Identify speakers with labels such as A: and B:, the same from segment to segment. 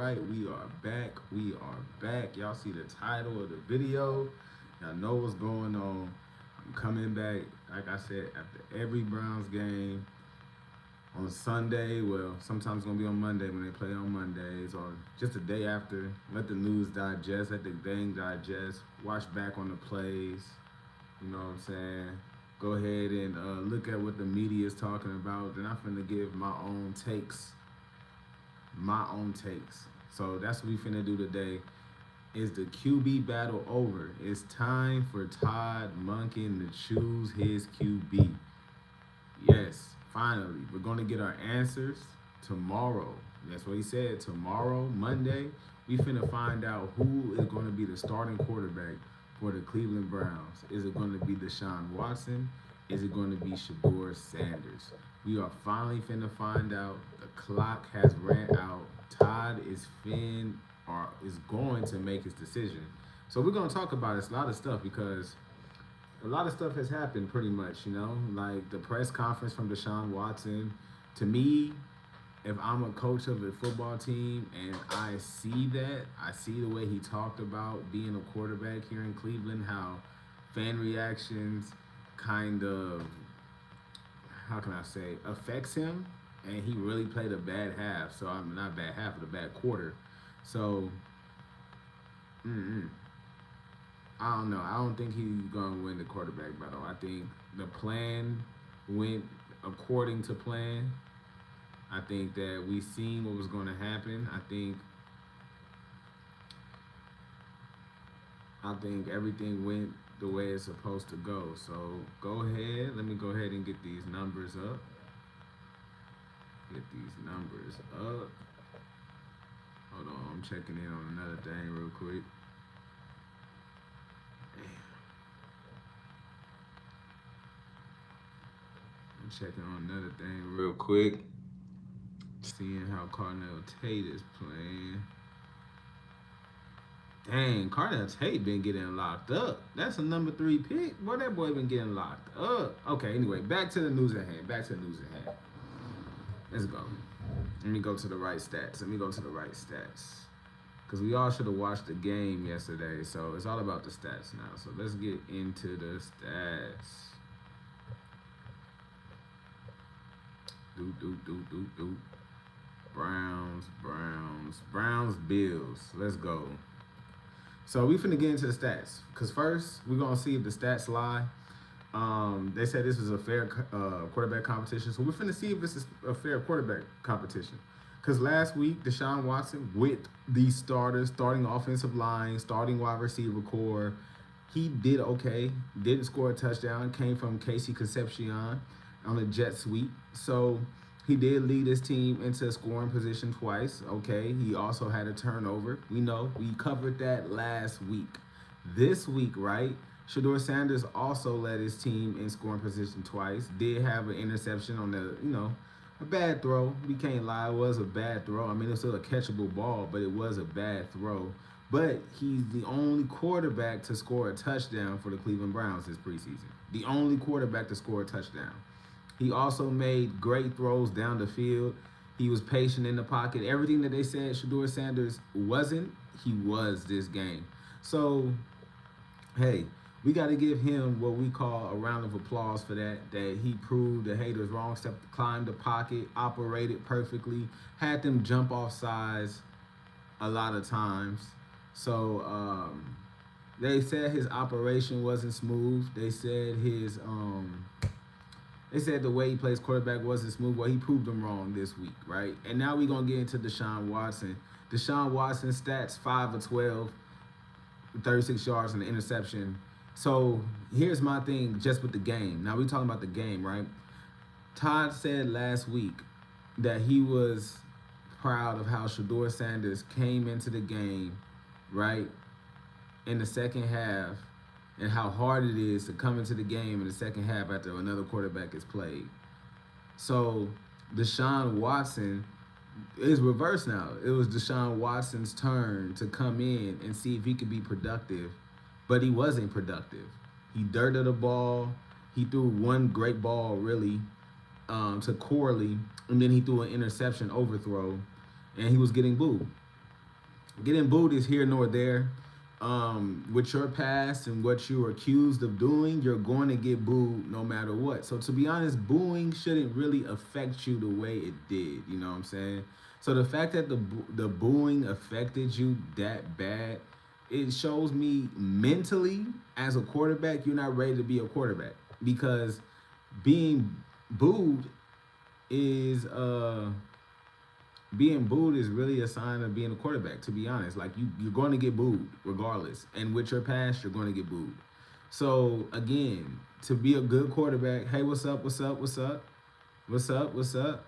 A: right, we are back. We are back. Y'all see the title of the video. Y'all know what's going on. I'm coming back, like I said, after every Browns game on Sunday. Well, sometimes it's going to be on Monday when they play on Mondays, or just the day after. Let the news digest, let the game digest. Watch back on the plays. You know what I'm saying? Go ahead and look at what the media is talking about. Then I'm finna give my own takes. So that's what we finna do today. Is the QB battle over? It's time for Todd Monken to choose his QB. Yes, finally. We're gonna get our answers tomorrow. That's what he said. Tomorrow, Monday, we finna find out who is gonna be the starting quarterback for the Cleveland Browns. Is it gonna be Deshaun Watson? Is it gonna be Shador Sanders? We are finally finna find out. The clock has ran out. Todd is going to make his decision. So we're gonna talk about this, a lot of stuff, because a lot of stuff has happened pretty much, like the press conference from Deshaun Watson. To me, if I'm a coach of a football team and I see the way he talked about being a quarterback here in Cleveland, how fan reactions kind of, how can I say, affects him, and he really played a bad half. So I'm not bad half, but a bad quarter. So, I don't know. I don't think he's gonna win the quarterback battle. I think the plan went according to plan. I think that we seen what was going to happen. I think everything went the way it's supposed to go. So go ahead. Let me go ahead and get these numbers up. Hold on. I'm checking in on another thing real quick. I'm checking on another thing real quick. Seeing how Cardinal Tate is playing. Dang, Cardinal Tate been getting locked up. That's a number 3 pick. Boy, that boy been getting locked up. Okay, anyway, back to the news at hand. Let's go. Let me go to the right stats. Because we all should have watched the game yesterday. So it's all about the stats now. So let's get into the stats. Browns, Bills. Let's go. So we finna get into the stats, because first we're gonna see if the stats lie. They said this was a fair quarterback competition, so we're finna see if this is a fair quarterback competition. Because last week, Deshaun Watson, with the starting offensive line, starting wide receiver core, he did okay. Didn't score a touchdown. Came from Casey Concepcion on a jet sweep. So he did lead his team into scoring position twice. Okay, he also had a turnover. We know, we covered that last week. This week, right, Shador Sanders also led his team in scoring position twice. Did have an interception on a bad throw. We can't lie, it was a bad throw. I mean, it's still a catchable ball, but it was a bad throw. But he's the only quarterback to score a touchdown for the Cleveland Browns this preseason. The only quarterback to score a touchdown. He also made great throws down the field. He was patient in the pocket. Everything that they said Shador Sanders wasn't, he was this game. So, hey, we got to give him what we call a round of applause for that he proved the haters wrong, climbed the pocket, operated perfectly, had them jump off sides a lot of times. So, they said his operation wasn't smooth. They said the way he plays quarterback wasn't smooth. Well, he proved them wrong this week, right? And now we're going to get into Deshaun Watson. Deshaun Watson's stats, 5 of 12, 36 yards and an interception. So here's my thing just with the game. Now we're talking about the game, right? Todd said last week that he was proud of how Shador Sanders came into the game, right, in the second half, and how hard it is to come into the game in the second half after another quarterback is played. So Deshaun Watson is reversed now. It was Deshaun Watson's turn to come in and see if he could be productive, but he wasn't productive. He dirted the ball. He threw one great ball, really, to Corley, and then he threw an interception overthrow, and he was getting booed. Getting booed is here nor there. With your past and what you are accused of doing, you're going to get booed no matter what. So to be honest, booing shouldn't really affect you the way it did. You know what I'm saying? So the fact that the booing affected you that bad, it shows me mentally as a quarterback, you're not ready to be a quarterback because being booed is being booed is really a sign of being a quarterback, to be honest. Like you're going to get booed regardless. And with your past, you're going to get booed. So again, to be a good quarterback, hey, what's up, what's up, what's up? What's up, what's up?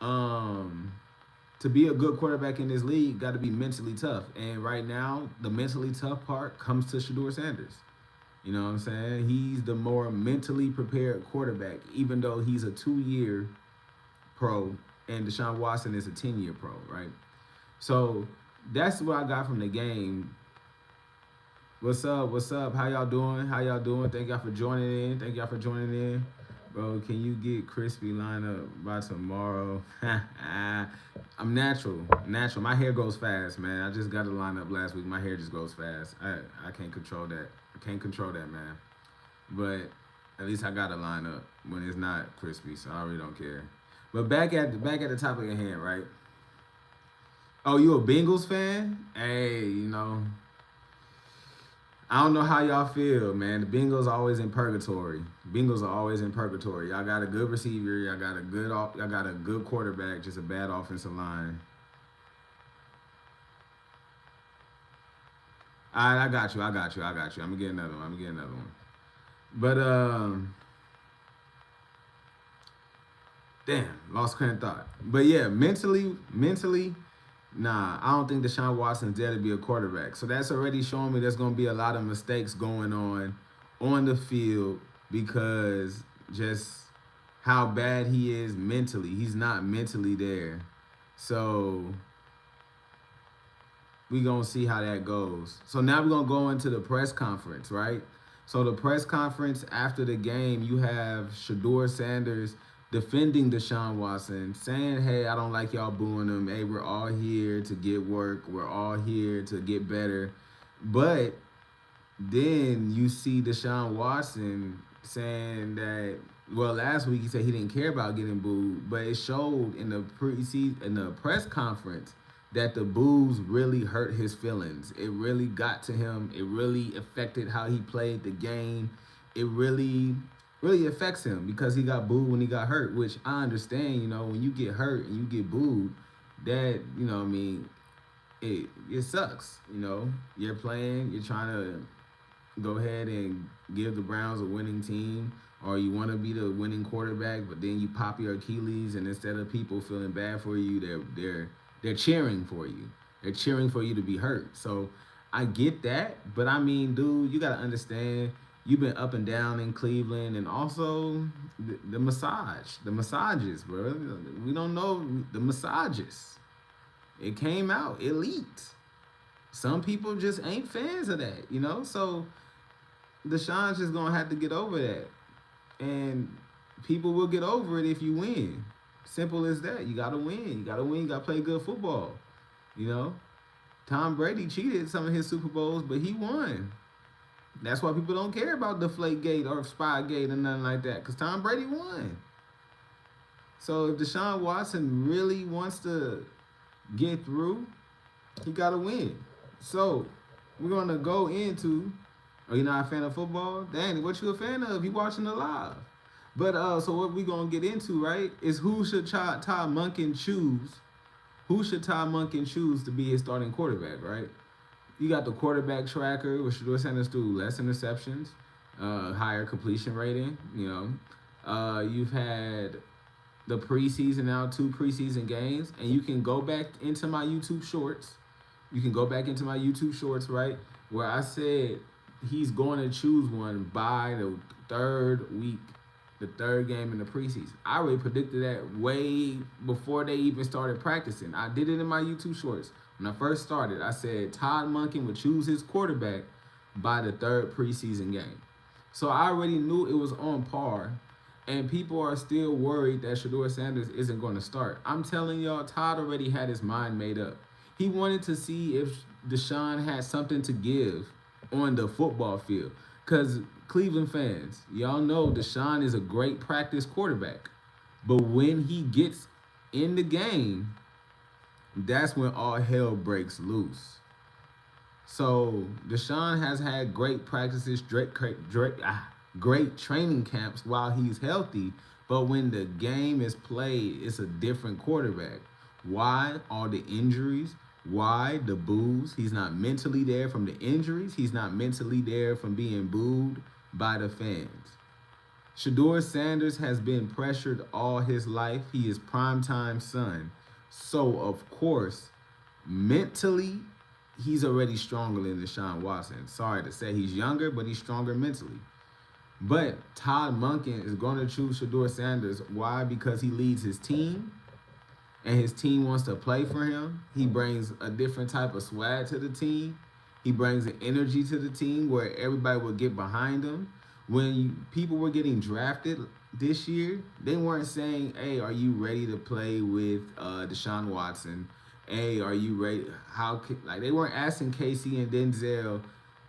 A: To be a good quarterback in this league, got to be mentally tough. And right now, the mentally tough part comes to Shador Sanders. You know what I'm saying? He's the more mentally prepared quarterback, even though he's a 2-year pro and Deshaun Watson is a 10-year pro, right? So that's what I got from the game. What's up? What's up? How y'all doing? How y'all doing? Thank y'all for joining in. Thank y'all for joining in. Bro, can you get crispy lineup by tomorrow? I'm natural. My hair goes fast, man. I just got a lineup last week. My hair just goes fast. I can't control that. I can't control that, man. But at least I got a lineup when it's not crispy, so I really don't care. But back at the topic at hand, right? Oh, you a Bengals fan? Hey, you know, I don't know how y'all feel, man. The Bengals are always in purgatory. Bengals are always in purgatory. Y'all got a good receiver. Y'all got a good quarterback. Just a bad offensive line. All right, I got you. I'm gonna get another one. But damn, lost train of thought. But yeah, mentally, nah, I don't think Deshaun Watson's there to be a quarterback. So that's already showing me there's gonna be a lot of mistakes going on the field because just how bad he is mentally. He's not mentally there. So we gonna see how that goes. So now we're gonna go into the press conference, right? So the press conference after the game, you have Shador Sanders defending Deshaun Watson, saying, hey, I don't like y'all booing him. Hey, we're all here to get work. We're all here to get better. But then you see Deshaun Watson saying that, well, last week he said he didn't care about getting booed, but it showed in the preseason, in the press conference, that the boos really hurt his feelings. It really got to him. It really affected how he played the game. It really affects him because he got booed when he got hurt, which I understand, you know, when you get hurt and you get booed, that, you know what I mean, it sucks, you know. You're playing, you're trying to go ahead and give the Browns a winning team, or you want to be the winning quarterback, but then you pop your Achilles, and instead of people feeling bad for you, they're cheering for you. They're cheering for you to be hurt. So I get that, but I mean, dude, you gotta understand, you've been up and down in Cleveland, and also the massages, bro. We don't know the massages. It came out, it leaked. Some people just ain't fans of that, you know? So Deshaun's just gonna have to get over that. And people will get over it if you win. Simple as that. You gotta win. You gotta play good football. You know? Tom Brady cheated some of his Super Bowls, but he won. That's why people don't care about Deflategate or Spygate or nothing like that, because Tom Brady won. So if Deshaun Watson really wants to get through, he gotta win. So we're gonna go into, are you not a fan of football? Danny, what you a fan of? You watching it live. But so what we gonna get into, right, is who should Todd Monken choose? Who should Todd Monken choose to be his starting quarterback, right? You got the quarterback tracker, which Shador Sanders threw less interceptions, higher completion rating, you know. You've had the preseason now, 2 preseason games, and you can go back into my YouTube shorts. Right, where I said he's going to choose one by the 3rd week, the 3rd game in the preseason. I already predicted that way before they even started practicing. I did it in my YouTube shorts. When I first started, I said Todd Monken would choose his quarterback by the 3rd preseason game. So I already knew it was on par, and people are still worried that Shador Sanders isn't going to start. I'm telling y'all, Todd already had his mind made up. He wanted to see if Deshaun had something to give on the football field. Because Cleveland fans, y'all know Deshaun is a great practice quarterback. But when he gets in the game, that's when all hell breaks loose. So Deshaun has had great practices, great training camps while he's healthy. But when the game is played, it's a different quarterback. Why? All the injuries. Why? The boos. He's not mentally there from the injuries. He's not mentally there from being booed by the fans. Shedeur Sanders has been pressured all his life. He is primetime son. So, of course, mentally, he's already stronger than Deshaun Watson. Sorry to say he's younger, but he's stronger mentally. But Todd Monken is going to choose Shedeur Sanders. Why? Because he leads his team, and his team wants to play for him. He brings a different type of swag to the team. He brings an energy to the team where everybody will get behind him. When people were getting drafted this year, they weren't saying, hey, are you ready to play with Deshaun Watson? Hey, are you ready? Like they weren't asking Casey and Denzel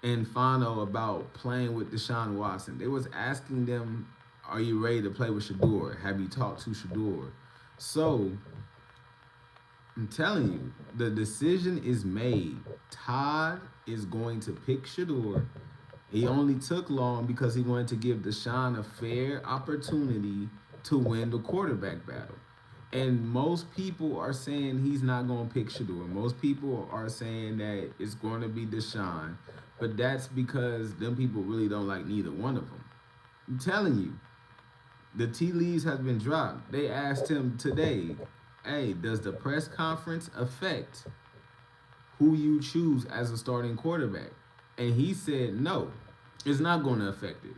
A: and Fano about playing with Deshaun Watson. They was asking them, are you ready to play with Shedeur? Have you talked to Shedeur? So I'm telling you, the decision is made. Todd is going to pick Shedeur. He only took long because he wanted to give Deshaun a fair opportunity to win the quarterback battle. And most people are saying he's not going to pick Shedeur. Most people are saying that it's going to be Deshaun. But that's because them people really don't like neither one of them. I'm telling you, the tea leaves have been dropped. They asked him today, hey, does the press conference affect who you choose as a starting quarterback? And he said, no, it's not going to affect it.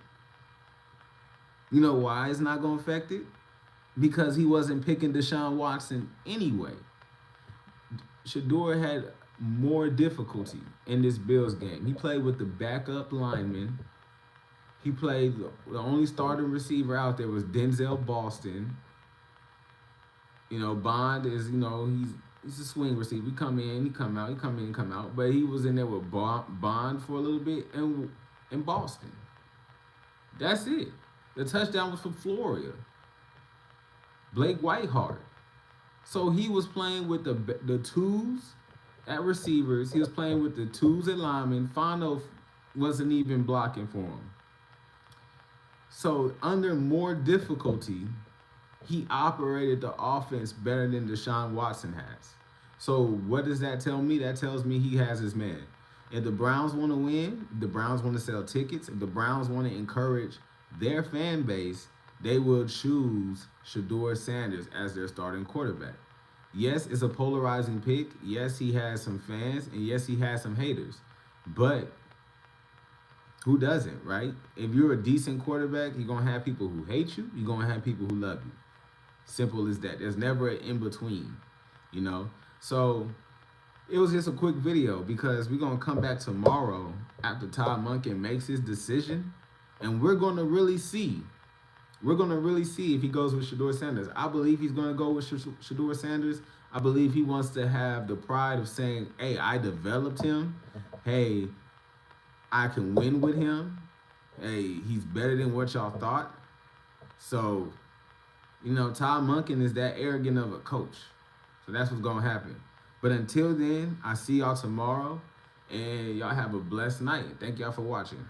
A: You know why it's not going to affect it? Because he wasn't picking Deshaun Watson anyway. Shedeur had more difficulty in this Bills game. He played with the backup lineman. He played, the only starting receiver out there was Denzel Boston. You know, Bond is, he's a swing receiver. He come in, he come out, he come in, come out. But he was in there with Bond for a little bit and in Boston. That's it. The touchdown was from Florida. Blake Whiteheart. So he was playing with the twos at receivers. He was playing with the twos at linemen. Fano wasn't even blocking for him. So under more difficulty, he operated the offense better than Deshaun Watson has. So what does that tell me? That tells me he has his man. If the Browns want to win, if the Browns want to sell tickets, if the Browns want to encourage their fan base, they will choose Shedeur Sanders as their starting quarterback. Yes, it's a polarizing pick. Yes, he has some fans, and yes, he has some haters. But who doesn't, right? If you're a decent quarterback, you're going to have people who hate you. You're going to have people who love you. Simple as that. There's never an in-between, So it was just a quick video because we're going to come back tomorrow after Todd Monken makes his decision, and we're going to really see. We're going to really see if he goes with Shedeur Sanders. I believe he's going to go with Shedeur Sanders. I believe he wants to have the pride of saying, hey, I developed him. Hey, I can win with him. Hey, he's better than what y'all thought. So, Todd Monken is that arrogant of a coach. So that's what's going to happen. But until then, I see y'all tomorrow. And y'all have a blessed night. Thank y'all for watching.